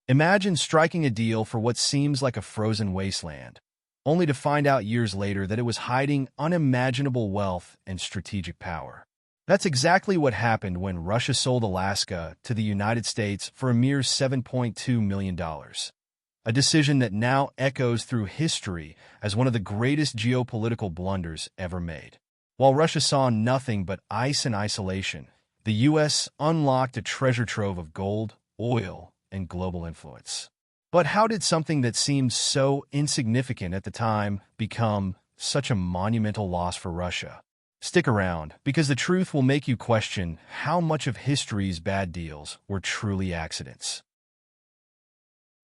Imagine striking a deal for what seems like a frozen wasteland, only to find out years later that it was hiding unimaginable wealth and strategic power. That's exactly what happened when Russia sold Alaska to the United States for a mere $7.2 million. A decision that now echoes through history as one of the greatest geopolitical blunders ever made. While Russia saw nothing but ice and isolation, the U.S. unlocked a treasure trove of gold, oil, and global influence. But how did something that seemed so insignificant at the time become such a monumental loss for Russia? Stick around, because the truth will make you question how much of history's bad deals were truly accidents.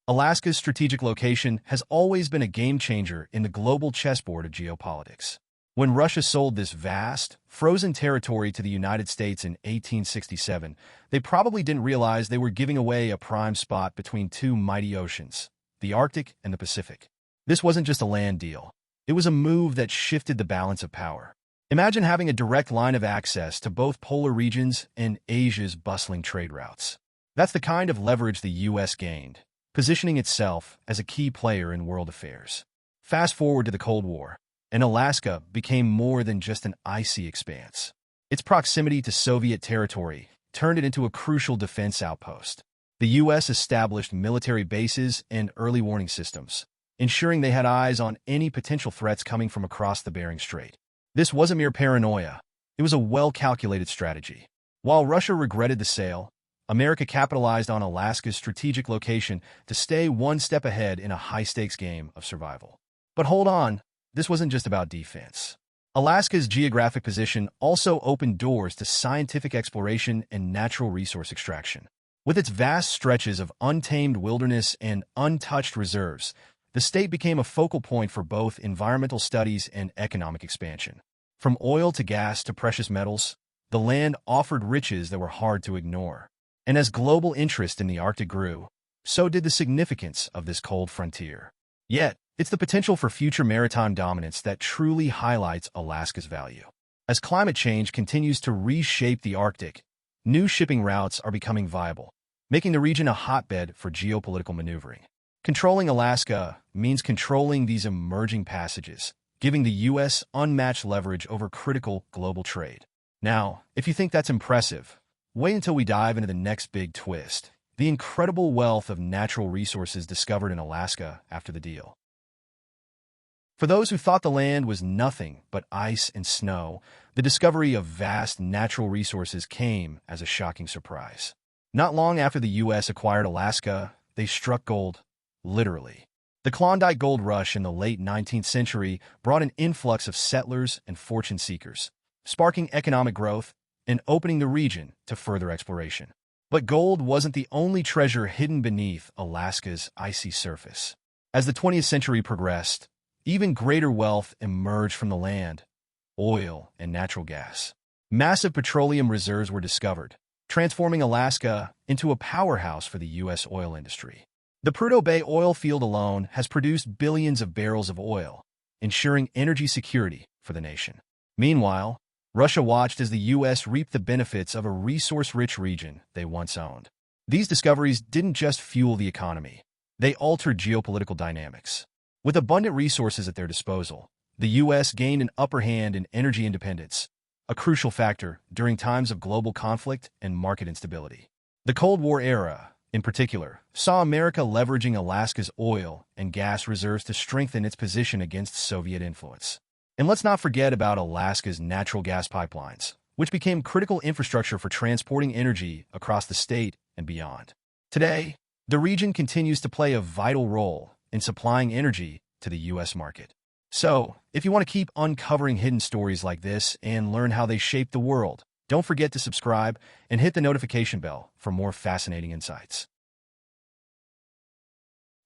Alaska's strategic location has always been a game-changer in the global chessboard of geopolitics. When Russia sold this vast, frozen territory to the United States in 1867, they probably didn't realize they were giving away a prime spot between two mighty oceans, the Arctic and the Pacific. This wasn't just a land deal. It was a move that shifted the balance of power. Imagine having a direct line of access to both polar regions and Asia's bustling trade routes. That's the kind of leverage the U.S. gained, positioning itself as a key player in world affairs. Fast forward to the Cold War, and Alaska became more than just an icy expanse. Its proximity to Soviet territory turned it into a crucial defense outpost. The U.S. established military bases and early warning systems, ensuring they had eyes on any potential threats coming from across the Bering Strait. This wasn't mere paranoia. It was a well-calculated strategy. While Russia regretted the sale, America capitalized on Alaska's strategic location to stay one step ahead in a high-stakes game of survival. But hold on. This wasn't just about defense. Alaska's geographic position also opened doors to scientific exploration and natural resource extraction. With its vast stretches of untamed wilderness and untouched reserves, the state became a focal point for both environmental studies and economic expansion. From oil to gas to precious metals, the land offered riches that were hard to ignore. And as global interest in the Arctic grew, so did the significance of this cold frontier. Yet, it's the potential for future maritime dominance that truly highlights Alaska's value. As climate change continues to reshape the Arctic, new shipping routes are becoming viable, making the region a hotbed for geopolitical maneuvering. Controlling Alaska means controlling these emerging passages, giving the U.S. unmatched leverage over critical global trade. Now, if you think that's impressive, wait until we dive into the next big twist, the incredible wealth of natural resources discovered in Alaska after the deal. For those who thought the land was nothing but ice and snow, the discovery of vast natural resources came as a shocking surprise. Not long after the U.S. acquired Alaska, they struck gold, literally. The Klondike Gold Rush in the late 19th century brought an influx of settlers and fortune seekers, sparking economic growth and opening the region to further exploration. But gold wasn't the only treasure hidden beneath Alaska's icy surface. As the 20th century progressed, even greater wealth emerged from the land: oil and natural gas. Massive petroleum reserves were discovered, transforming Alaska into a powerhouse for the U.S. oil industry. The Prudhoe Bay oil field alone has produced billions of barrels of oil, ensuring energy security for the nation. Meanwhile, Russia watched as the U.S. reaped the benefits of a resource-rich region they once owned. These discoveries didn't just fuel the economy, they altered geopolitical dynamics. With abundant resources at their disposal, the U.S. gained an upper hand in energy independence, a crucial factor during times of global conflict and market instability. The Cold War era, in particular, saw America leveraging Alaska's oil and gas reserves to strengthen its position against Soviet influence. And let's not forget about Alaska's natural gas pipelines, which became critical infrastructure for transporting energy across the state and beyond. Today, the region continues to play a vital role in supplying energy to the U.S. market. So, if you want to keep uncovering hidden stories like this and learn how they shape the world, don't forget to subscribe and hit the notification bell for more fascinating insights.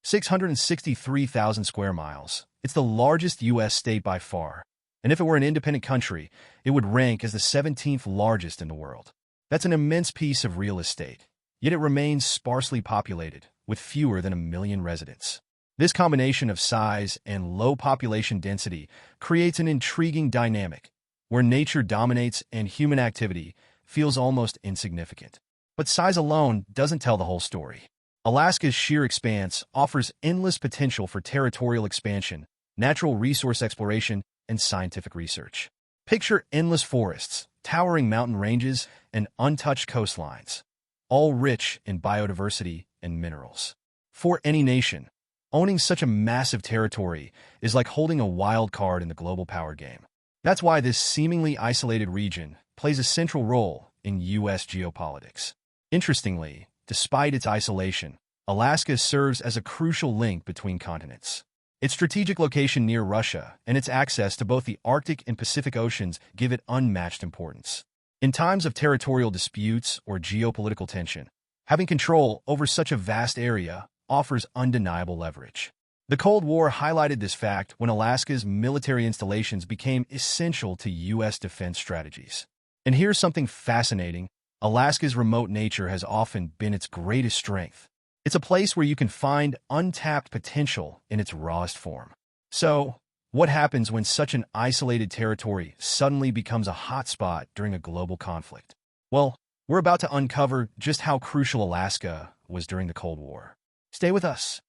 663,000 square miles. It's the largest U.S. state by far, and if it were an independent country, it would rank as the 17th largest in the world. That's an immense piece of real estate, yet it remains sparsely populated, with fewer than 1 million residents. This combination of size and low population density creates an intriguing dynamic, where nature dominates and human activity feels almost insignificant. But size alone doesn't tell the whole story. Alaska's sheer expanse offers endless potential for territorial expansion, natural resource exploration, and scientific research. Picture endless forests, towering mountain ranges, and untouched coastlines, all rich in biodiversity and minerals. For any nation, owning such a massive territory is like holding a wild card in the global power game. That's why this seemingly isolated region plays a central role in U.S. geopolitics. Interestingly, despite its isolation, Alaska serves as a crucial link between continents. Its strategic location near Russia and its access to both the Arctic and Pacific Oceans give it unmatched importance. In times of territorial disputes or geopolitical tension, having control over such a vast area offers undeniable leverage. The Cold War highlighted this fact when Alaska's military installations became essential to U.S. defense strategies. And here's something fascinating: Alaska's remote nature has often been its greatest strength. It's a place where you can find untapped potential in its rawest form. So, what happens when such an isolated territory suddenly becomes a hotspot during a global conflict? Well, we're about to uncover just how crucial Alaska was during the Cold War. Stay with us.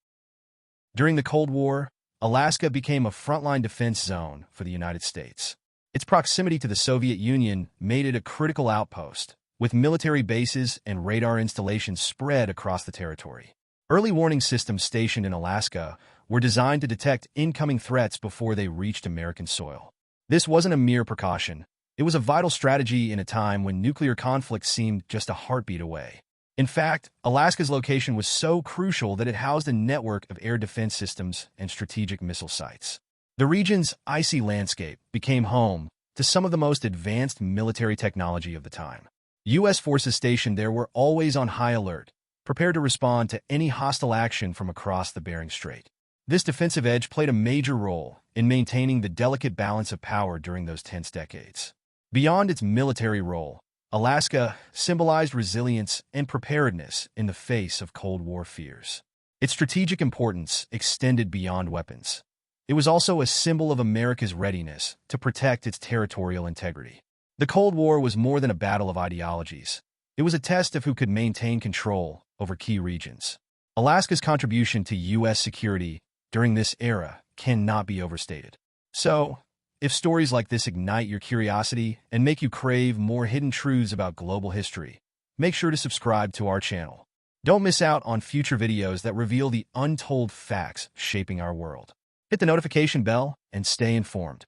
During the Cold War, Alaska became a frontline defense zone for the United States. Its proximity to the Soviet Union made it a critical outpost, with military bases and radar installations spread across the territory. Early warning systems stationed in Alaska were designed to detect incoming threats before they reached American soil. This wasn't a mere precaution. It was a vital strategy in a time when nuclear conflict seemed just a heartbeat away. In fact, Alaska's location was so crucial that it housed a network of air defense systems and strategic missile sites. The region's icy landscape became home to some of the most advanced military technology of the time. U.S. forces stationed there were always on high alert, prepared to respond to any hostile action from across the Bering Strait. This defensive edge played a major role in maintaining the delicate balance of power during those tense decades. Beyond its military role, Alaska symbolized resilience and preparedness in the face of Cold War fears. Its strategic importance extended beyond weapons. It was also a symbol of America's readiness to protect its territorial integrity. The Cold War was more than a battle of ideologies. It was a test of who could maintain control over key regions. Alaska's contribution to U.S. security during this era cannot be overstated. So, if stories like this ignite your curiosity and make you crave more hidden truths about global history, make sure to subscribe to our channel. Don't miss out on future videos that reveal the untold facts shaping our world. Hit the notification bell and stay informed.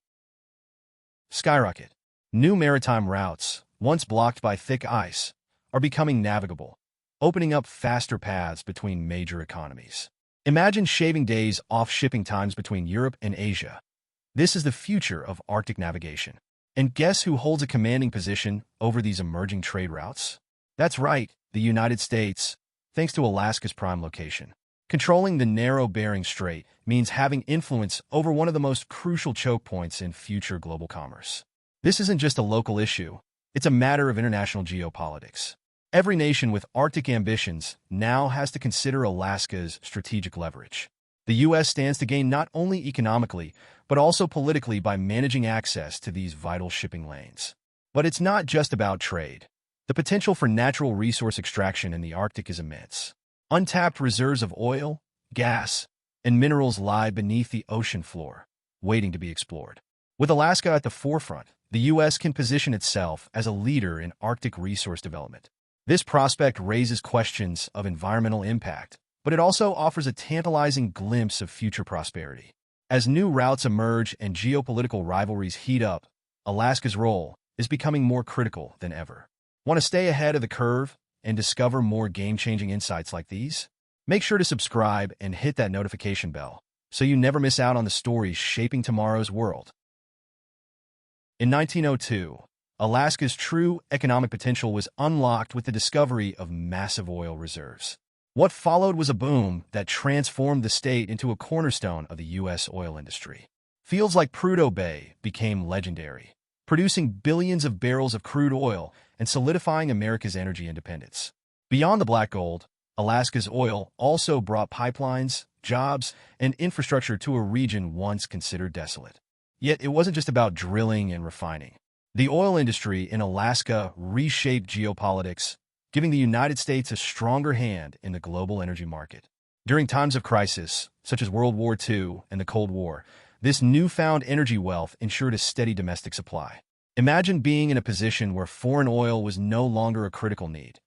Skyrocket. New maritime routes, once blocked by thick ice, are becoming navigable, opening up faster paths between major economies. Imagine shaving days off shipping times between Europe and Asia. This is the future of Arctic navigation. And guess who holds a commanding position over these emerging trade routes? That's right, the United States, thanks to Alaska's prime location. Controlling the narrow Bering Strait means having influence over one of the most crucial choke points in future global commerce. This isn't just a local issue, it's a matter of international geopolitics. Every nation with Arctic ambitions now has to consider Alaska's strategic leverage. The U.S. stands to gain not only economically, but also politically by managing access to these vital shipping lanes. But it's not just about trade. The potential for natural resource extraction in the Arctic is immense. Untapped reserves of oil, gas, and minerals lie beneath the ocean floor, waiting to be explored. With Alaska at the forefront, the U.S. can position itself as a leader in Arctic resource development. This prospect raises questions of environmental impact, but it also offers a tantalizing glimpse of future prosperity. As new routes emerge and geopolitical rivalries heat up, Alaska's role is becoming more critical than ever. Want to stay ahead of the curve and discover more game-changing insights like these? Make sure to subscribe and hit that notification bell so you never miss out on the stories shaping tomorrow's world. In 1902, Alaska's true economic potential was unlocked with the discovery of massive oil reserves. What followed was a boom that transformed the state into a cornerstone of the U.S. oil industry. Fields like Prudhoe Bay became legendary, producing billions of barrels of crude oil and solidifying America's energy independence. Beyond the black gold, Alaska's oil also brought pipelines, jobs, and infrastructure to a region once considered desolate. Yet it wasn't just about drilling and refining. The oil industry in Alaska reshaped geopolitics, giving the United States a stronger hand in the global energy market. During times of crisis, such as World War II and the Cold War, this newfound energy wealth ensured a steady domestic supply. Imagine being in a position where foreign oil was no longer a critical need.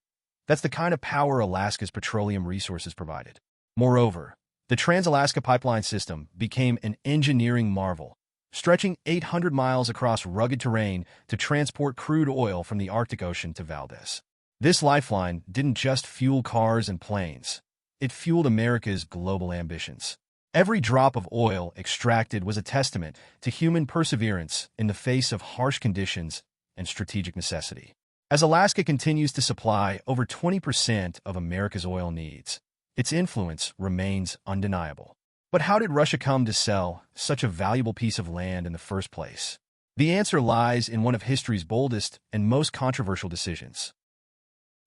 That's the kind of power Alaska's petroleum resources provided. Moreover, the Trans-Alaska Pipeline System became an engineering marvel, stretching 800 miles across rugged terrain to transport crude oil from the Arctic Ocean to Valdez. This lifeline didn't just fuel cars and planes. It fueled America's global ambitions. Every drop of oil extracted was a testament to human perseverance in the face of harsh conditions and strategic necessity. As Alaska continues to supply over 20% of America's oil needs, its influence remains undeniable. But how did Russia come to sell such a valuable piece of land in the first place? The answer lies in one of history's boldest and most controversial decisions: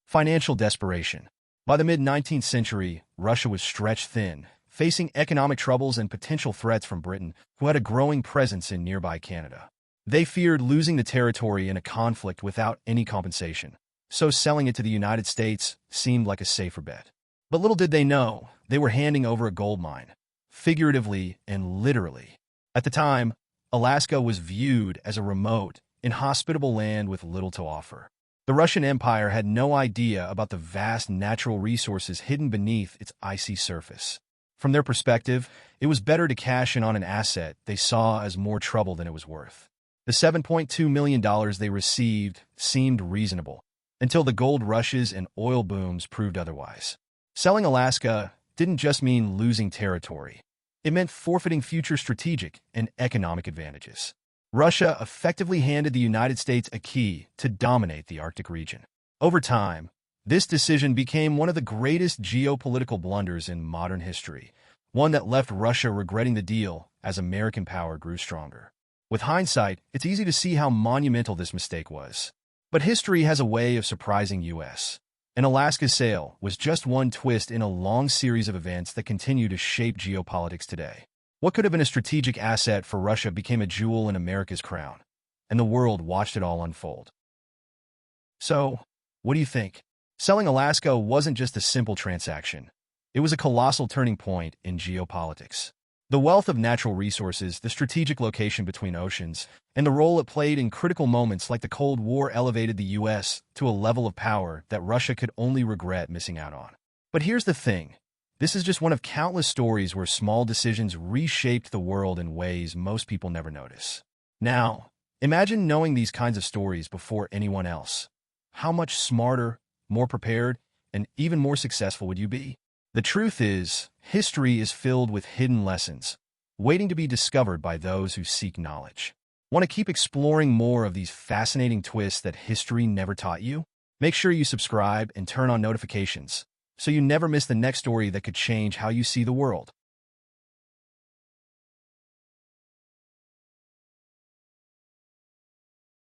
financial desperation. By the mid-19th century, Russia was stretched thin, facing economic troubles and potential threats from Britain, who had a growing presence in nearby Canada. They feared losing the territory in a conflict without any compensation, so selling it to the United States seemed like a safer bet. But little did they know, they were handing over a gold mine, figuratively and literally. At the time, Alaska was viewed as a remote, inhospitable land with little to offer. The Russian Empire had no idea about the vast natural resources hidden beneath its icy surface. From their perspective, it was better to cash in on an asset they saw as more trouble than it was worth. The $7.2 million they received seemed reasonable, until the gold rushes and oil booms proved otherwise. Selling Alaska didn't just mean losing territory. It meant forfeiting future strategic and economic advantages. Russia effectively handed the United States a key to dominate the Arctic region. Over time, this decision became one of the greatest geopolitical blunders in modern history, one that left Russia regretting the deal as American power grew stronger. With hindsight, it's easy to see how monumental this mistake was. But history has a way of surprising us. And Alaska's sale was just one twist in a long series of events that continue to shape geopolitics today. What could have been a strategic asset for Russia became a jewel in America's crown, and the world watched it all unfold. So, what do you think? Selling Alaska wasn't just a simple transaction. It was a colossal turning point in geopolitics. The wealth of natural resources, the strategic location between oceans, and the role it played in critical moments like the Cold War elevated the U.S. to a level of power that Russia could only regret missing out on. But here's the thing. This is just one of countless stories where small decisions reshaped the world in ways most people never notice. Now, imagine knowing these kinds of stories before anyone else. How much smarter, more prepared, and even more successful would you be? The truth is, history is filled with hidden lessons, waiting to be discovered by those who seek knowledge. Want to keep exploring more of these fascinating twists that history never taught you? Make sure you subscribe and turn on notifications, so you never miss the next story that could change how you see the world.